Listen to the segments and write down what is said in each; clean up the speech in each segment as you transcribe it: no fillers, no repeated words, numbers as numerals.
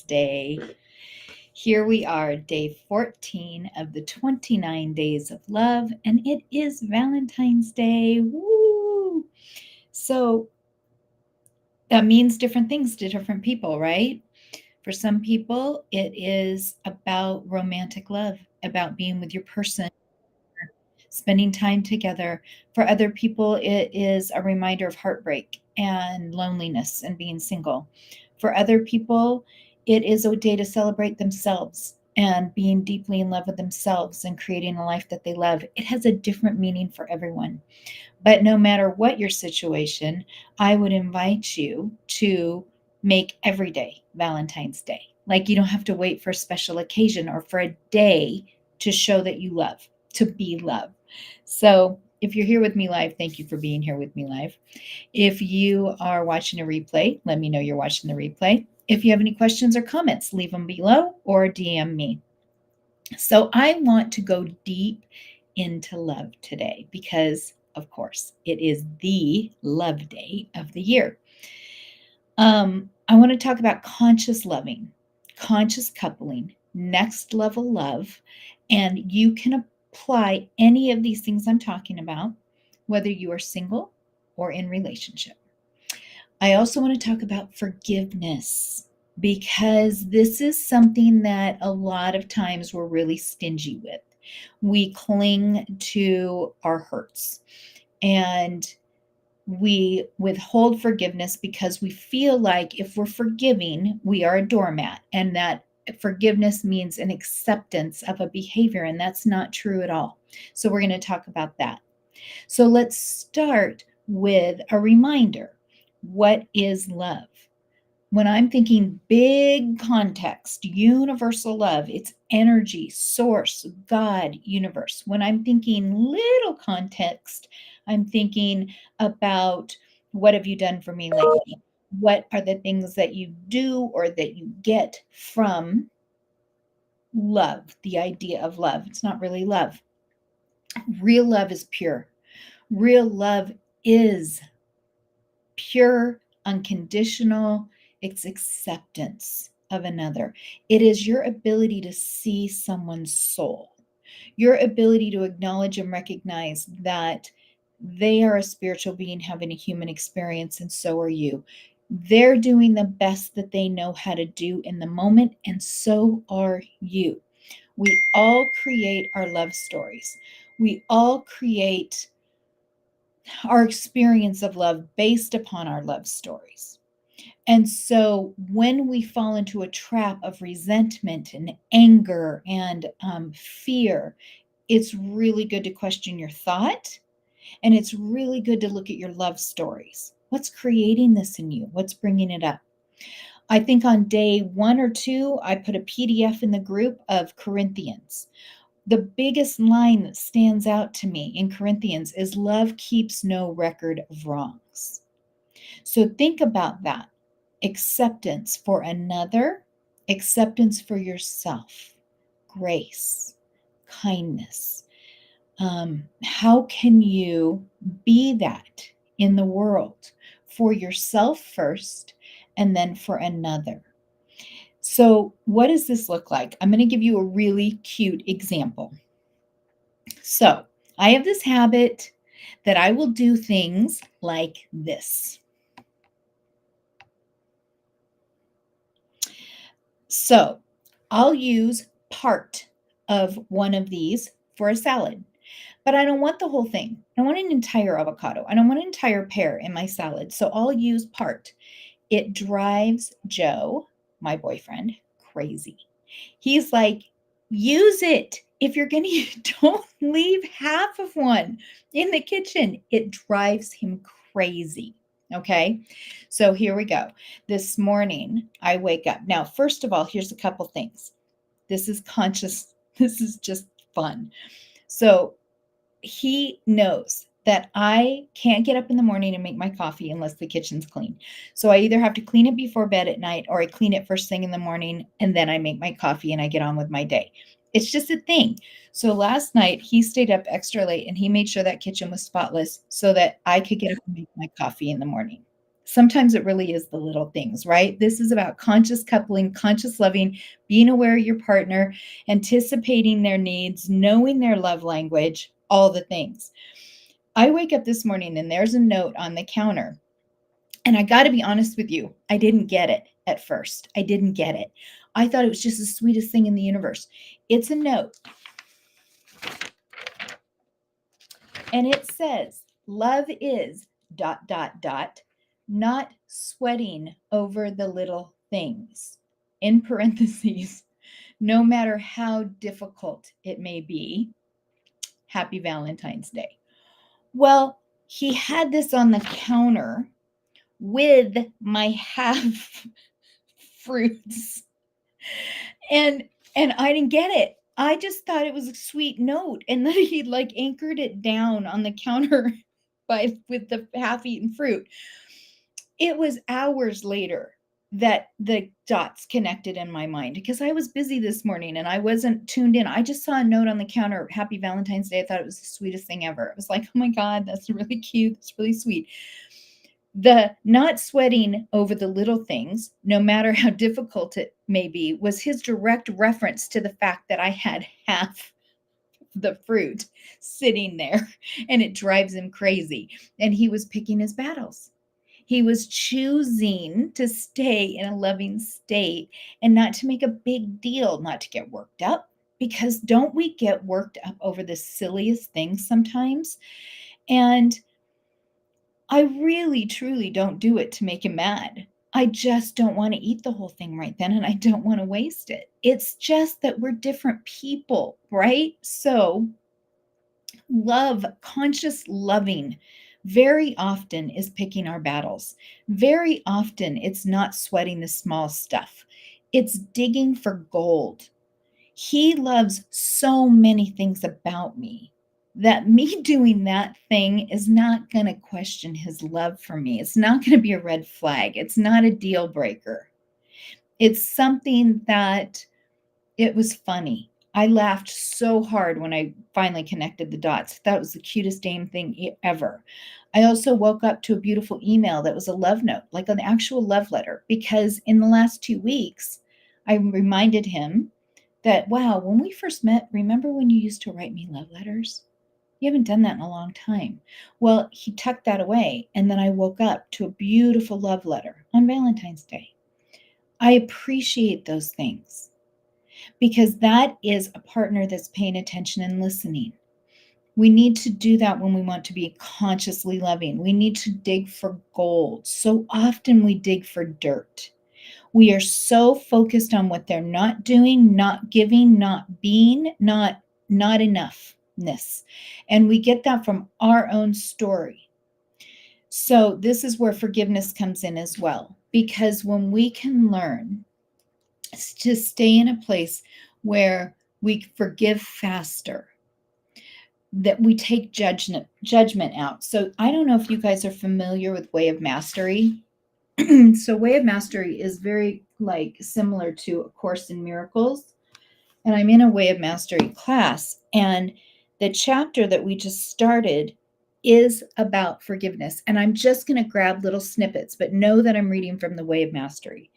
Day. Here we are, day 14 of the 29 days of love, and it is Valentine's Day. Woo! So that means different things to different people, right? For some people, it is about romantic love, about being with your person, spending time together. For other people, it is a reminder of heartbreak and loneliness and being single. For other people, it is a day to celebrate themselves and being deeply in love with themselves and creating a life that they love. It has a different meaning for everyone. But no matter what your situation, I would invite you to make every day Valentine's Day. Like you don't have to wait for a special occasion or for a day to show that you love, to be loved. So if you're here with me live, thank you for being here with me live. If you are watching a replay, let me know you're watching the replay. If you have any questions or comments, leave them below or DM me. So I want to go deep into love today because, of course, it is the love day of the year. I want to talk about conscious loving, conscious coupling, next level love, and you can apply any of these things I'm talking about, whether you are single or in relationship. I also want to talk about forgiveness because this is something that a lot of times we're really stingy with. We cling to our hurts and we withhold forgiveness because we feel like if we're forgiving, we are a doormat, and that forgiveness means an acceptance of a behavior, and that's not true at all. So, we're going to talk about that. So, let's start with a reminder. What is love? When I'm thinking big context, universal love, it's energy, source, God, universe. When I'm thinking little context, I'm thinking about what have you done for me lately? What are the things that you do or that you get from love, the idea of love? It's not really love. Real love is pure. Real love is pure, unconditional, it's acceptance of another. It is your ability to see someone's soul, your ability to acknowledge and recognize that they are a spiritual being having a human experience, and so are you. They're doing the best that they know how to do in the moment, and so are you. We all create our love stories. We all create our experience of love based upon our love stories. And so when we fall into a trap of resentment and anger and fear, it's really good to question your thought. And it's really good to look at your love stories. What's creating this in you? What's bringing it up? I think on day 1 or 2, I put a PDF in the group of Corinthians. The biggest line that stands out to me in Corinthians is love keeps no record of wrongs. So think about that. Acceptance for another, acceptance for yourself, grace, kindness. How can you be that in the world for yourself first and then for another? So, what does this look like? I'm going to give you a really cute example. So, I have this habit that I will do things like this. So, I'll use part of one of these for a salad, but I don't want the whole thing. I want an entire avocado. I don't want an entire pear in my salad. So, I'll use part. It drives Joe, my boyfriend, crazy. He's like, use it. If you're going to, don't leave half of one in the kitchen. It drives him crazy. Okay. So here we go. This morning, I wake up. Now, first of all, here's a couple things. This is conscious. This is just fun. So he knows that I can't get up in the morning and make my coffee unless the kitchen's clean. So I either have to clean it before bed at night or I clean it first thing in the morning and then I make my coffee and I get on with my day. It's just a thing. So last night he stayed up extra late and he made sure that kitchen was spotless so that I could get up and make my coffee in the morning. Sometimes it really is the little things, right? This is about conscious coupling, conscious loving, being aware of your partner, anticipating their needs, knowing their love language, all the things. I wake up this morning and there's a note on the counter. And I got to be honest with you, I didn't get it at first. I didn't get it. I thought it was just the sweetest thing in the universe. It's a note. And it says, love is ... not sweating over the little things. In parentheses, no matter how difficult it may be. Happy Valentine's Day. Well, he had this on the counter with my half fruits. And I didn't get it. I just thought it was a sweet note. And then he like anchored it down on the counter with the half-eaten fruit. It was hours later that the dots connected in my mind because I was busy this morning and I wasn't tuned in. I just saw a note on the counter, Happy Valentine's Day. I thought it was the sweetest thing ever. It was like, oh my God, that's really cute. That's really sweet. The not sweating over the little things, no matter how difficult it may be, was his direct reference to the fact that I had half the fruit sitting there and it drives him crazy. And he was picking his battles. He was choosing to stay in a loving state and not to make a big deal, not to get worked up. Because don't we get worked up over the silliest things sometimes? And I really, truly don't do it to make him mad. I just don't want to eat the whole thing right then, and I don't want to waste it. It's just that we're different people, right? So, love, conscious loving, very often is picking our battles. Very often, it's not sweating the small stuff, it's digging for gold. He loves so many things about me that me doing that thing is not going to question his love for me. It's not going to be a red flag. It's not a deal breaker. It's something that it was funny. I laughed so hard when I finally connected the dots. That was the cutest damn thing ever. I also woke up to a beautiful email that was a love note, like an actual love letter, because in the last 2 weeks, I reminded him that, wow, when we first met, remember when you used to write me love letters? You haven't done that in a long time. Well, he tucked that away, and then I woke up to a beautiful love letter on Valentine's Day. I appreciate those things because that is a partner that's paying attention and listening. We need to do that when we want to be consciously loving. We need to dig for gold. So often we dig for dirt. We are so focused on what they're not doing, not giving, not being, not enoughness. And we get that from our own story. So this is where forgiveness comes in as well. Because when we can learn to stay in a place where we forgive faster, that we take judgment out. So I don't know if you guys are familiar with Way of Mastery. So Way of Mastery is very like similar to A Course in Miracles. And I'm in a Way of Mastery class. And the chapter that we just started is about forgiveness. And I'm just going to grab little snippets, but know that I'm reading from the Way of Mastery.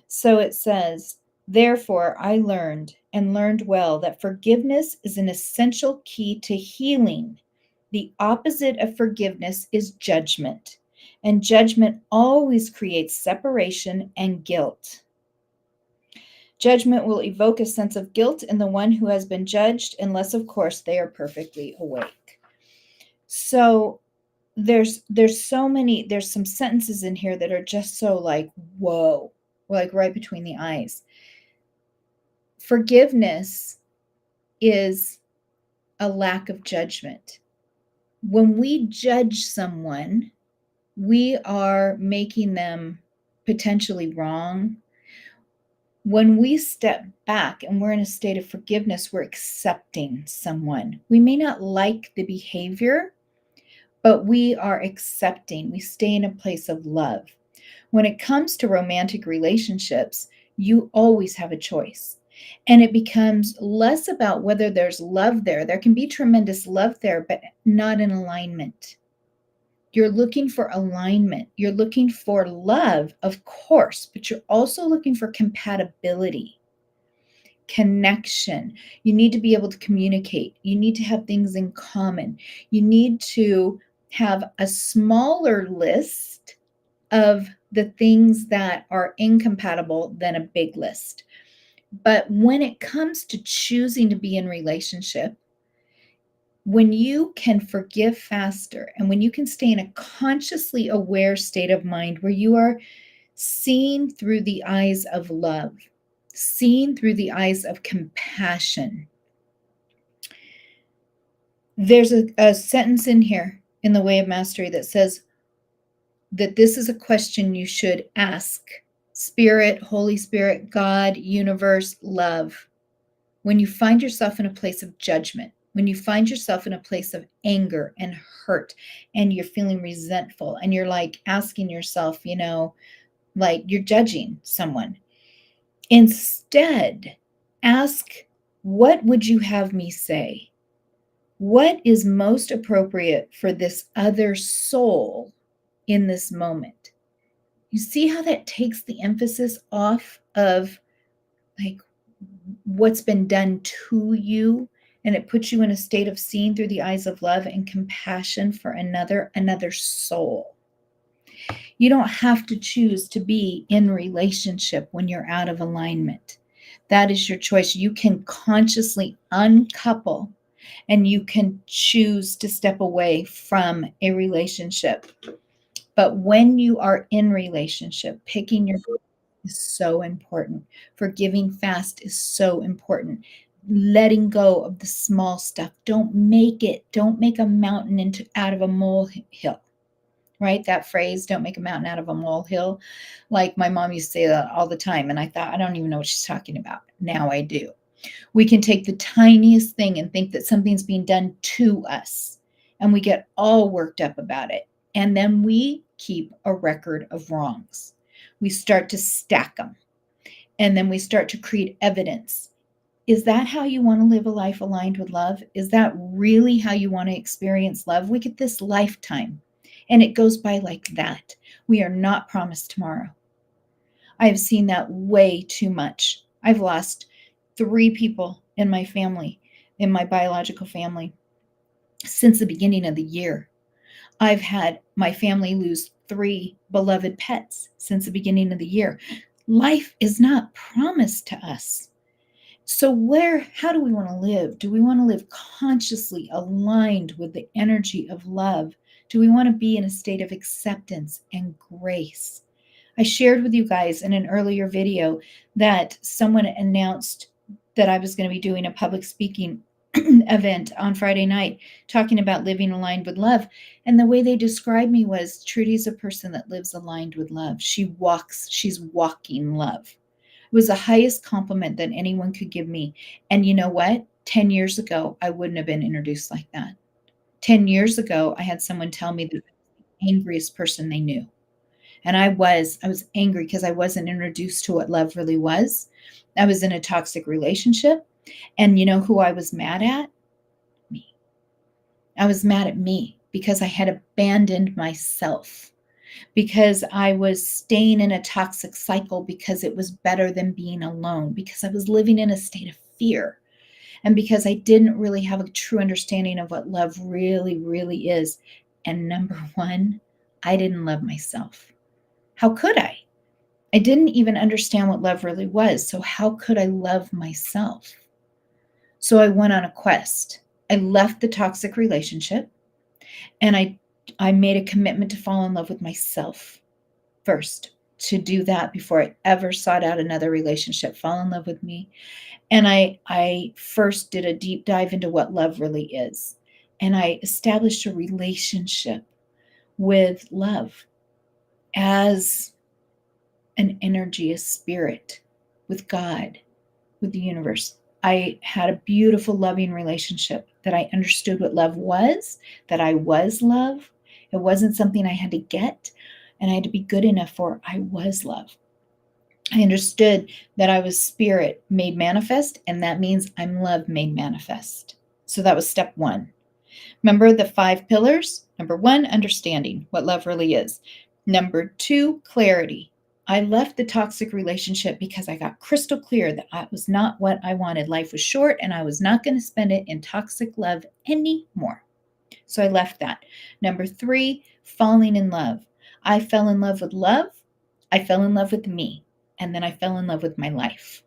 So it says, therefore, I learned and learned well that forgiveness is an essential key to healing. The opposite of forgiveness is judgment. And judgment always creates separation and guilt. Judgment will evoke a sense of guilt in the one who has been judged, unless, of course, they are perfectly awake. So there's some sentences in here that are just so like, whoa, like right between the eyes. Forgiveness is a lack of judgment. When we judge someone, we are making them potentially wrong. When we step back and we're in a state of forgiveness, we're accepting someone. We may not like the behavior, but we are accepting. We stay in a place of love. When it comes to romantic relationships, you always have a choice. And it becomes less about whether there's love there. There can be tremendous love there, but not in alignment. You're looking for alignment. You're looking for love, of course, but you're also looking for compatibility, connection. You need to be able to communicate. You need to have things in common. You need to have a smaller list of the things that are incompatible than a big list. But when it comes to choosing to be in relationship, when you can forgive faster and when you can stay in a consciously aware state of mind where you are seeing through the eyes of love, seeing through the eyes of compassion. There's a sentence in here in The Way of Mastery that says that this is a question you should ask Spirit, Holy Spirit, God, universe, love. When you find yourself in a place of judgment, when you find yourself in a place of anger and hurt, and you're feeling resentful, and you're like asking yourself, like you're judging someone, instead, ask, what would you have me say? What is most appropriate for this other soul in this moment? You see how that takes the emphasis off of like what's been done to you, and it puts you in a state of seeing through the eyes of love and compassion for another soul. You don't have to choose to be in relationship when you're out of alignment. That is your choice. You can consciously uncouple and you can choose to step away from a relationship. But when you are in relationship, picking your is so important. Forgiving fast is so important. Letting go of the small stuff. Don't make a mountain out of a molehill. Right? That phrase, don't make a mountain out of a molehill. Like my mom used to say that all the time. And I thought, I don't even know what she's talking about. Now I do. We can take the tiniest thing and think that something's being done to us, and we get all worked up about it. And then we keep a record of wrongs. We start to stack them, and then we start to create evidence. Is that how you want to live a life aligned with love? Is that really how you want to experience love? We get this lifetime, and it goes by like that. We are not promised tomorrow. I have seen that way too much. I've lost 3 people in my family, in my biological family, since the beginning of the year. I've had my family lose 3 beloved pets since the beginning of the year. Life is not promised to us. So how do we want to live? Do we want to live consciously aligned with the energy of love? Do we want to be in a state of acceptance and grace? I shared with you guys in an earlier video that someone announced that I was going to be doing a public speaking event on Friday night talking about living aligned with love. And the way they described me was, Trudy's a person that lives aligned with love. She's walking love. It was the highest compliment that anyone could give me. And you know what? 10 years ago, I wouldn't have been introduced like that. 10 years ago, I had someone tell me that I was the angriest person they knew. And I was angry because I wasn't introduced to what love really was. I was in a toxic relationship. And you know who I was mad at? Me. I was mad at me because I had abandoned myself, because I was staying in a toxic cycle because it was better than being alone, because I was living in a state of fear, and because I didn't really have a true understanding of what love really, really is. And number 1, I didn't love myself. How could I? I didn't even understand what love really was. So how could I love myself? So I went on a quest. I left the toxic relationship, and I made a commitment to fall in love with myself first, to do that before I ever sought out another relationship, fall in love with me. And I first did a deep dive into what love really is. And I established a relationship with love as an energy, a spirit, with God, with the universe. I had a beautiful, loving relationship that I understood what love was, that I was love. It wasn't something I had to get and I had to be good enough for. I was love. I understood that I was spirit made manifest, and that means I'm love made manifest. So that was step 1. Remember the 5 pillars? Number 1, understanding what love really is. Number 2, clarity. I left the toxic relationship because I got crystal clear that that was not what I wanted. Life was short and I was not going to spend it in toxic love anymore. So I left that. Number 3, falling in love. I fell in love with love. I fell in love with me. And then I fell in love with my life.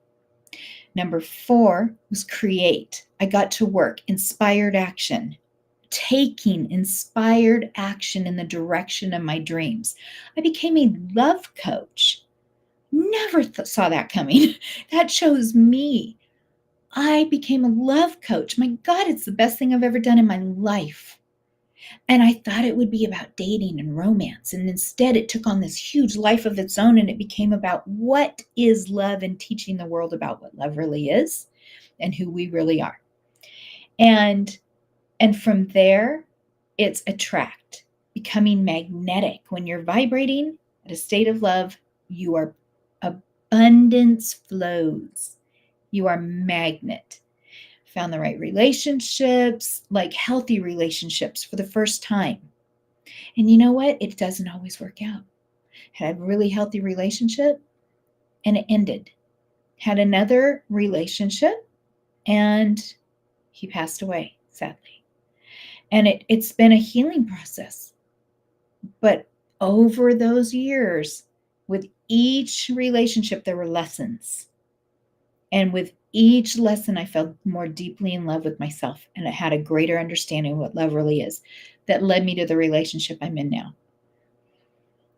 Number 4 was create. I got to work, inspired action, taking inspired action in the direction of my dreams. I became a love coach. Never saw that coming. That chose me. I became a love coach. My God, it's the best thing I've ever done in my life. And I thought it would be about dating and romance. And instead, it took on this huge life of its own. And it became about what is love and teaching the world about what love really is and who we really are. And from there, it's attract, becoming magnetic. When you're vibrating at a state of love, you are abundance flows. You are magnet. Found the right relationships, like healthy relationships for the first time. And you know what? It doesn't always work out. Had a really healthy relationship and it ended. Had another relationship and he passed away, sadly. And it's been a healing process. But over those years, with each relationship, there were lessons. And with each lesson, I fell more deeply in love with myself, and I had a greater understanding of what love really is that led me to the relationship I'm in now.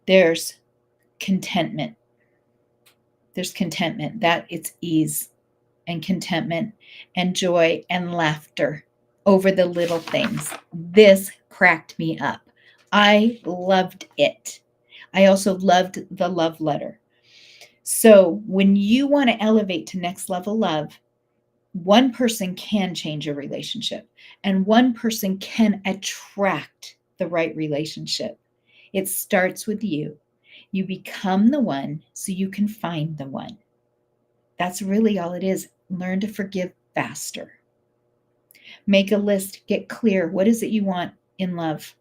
There's contentment. There's contentment. That it's ease and contentment and joy and laughter over the little things. This cracked me up. I loved it. I also loved the love letter. So when you want to elevate to next level love, one person can change a relationship and one person can attract the right relationship. It starts with you. You become the one so you can find the one. That's really all it is. Learn to forgive faster. Make a list, get clear. What is it you want in love?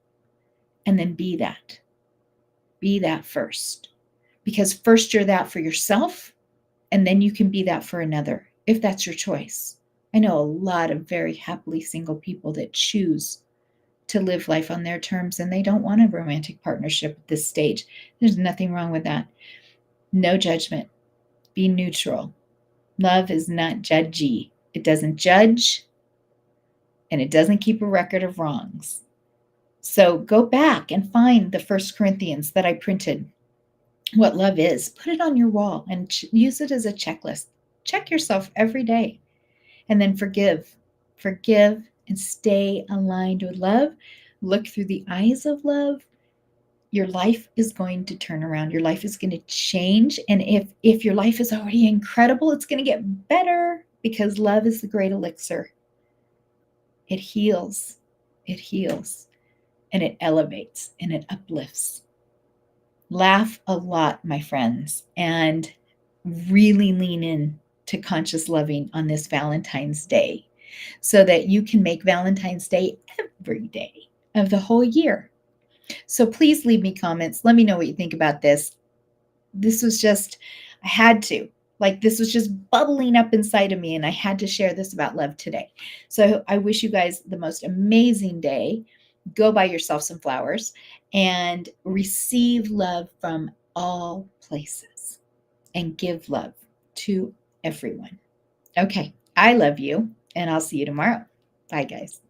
And then be that. Be that first. Because first you're that for yourself, and then you can be that for another, if that's your choice. I know a lot of very happily single people that choose to live life on their terms, and they don't want a romantic partnership at this stage. There's nothing wrong with that. No judgment. Be neutral. Love is not judgy. It doesn't judge, and it doesn't keep a record of wrongs. So go back and find the 1 Corinthians that I printed. What love is. Put it on your wall and use it as a checklist. Check yourself every day. And then forgive. Forgive and stay aligned with love. Look through the eyes of love. Your life is going to turn around. Your life is going to change. And if your life is already incredible, it's going to get better because love is the great elixir. It heals. It heals. And it elevates and it uplifts. Laugh a lot, my friends, and really lean in to conscious loving on this Valentine's Day so that you can make Valentine's Day every day of the whole year. So please leave me comments. Let me know what you think about this. This was just, I had to. Like this was just bubbling up inside of me, and I had to share this about love today. So I wish you guys the most amazing day. Go buy yourself some flowers and receive love from all places and give love to everyone. Okay, I love you, and I'll see you tomorrow. Bye, guys.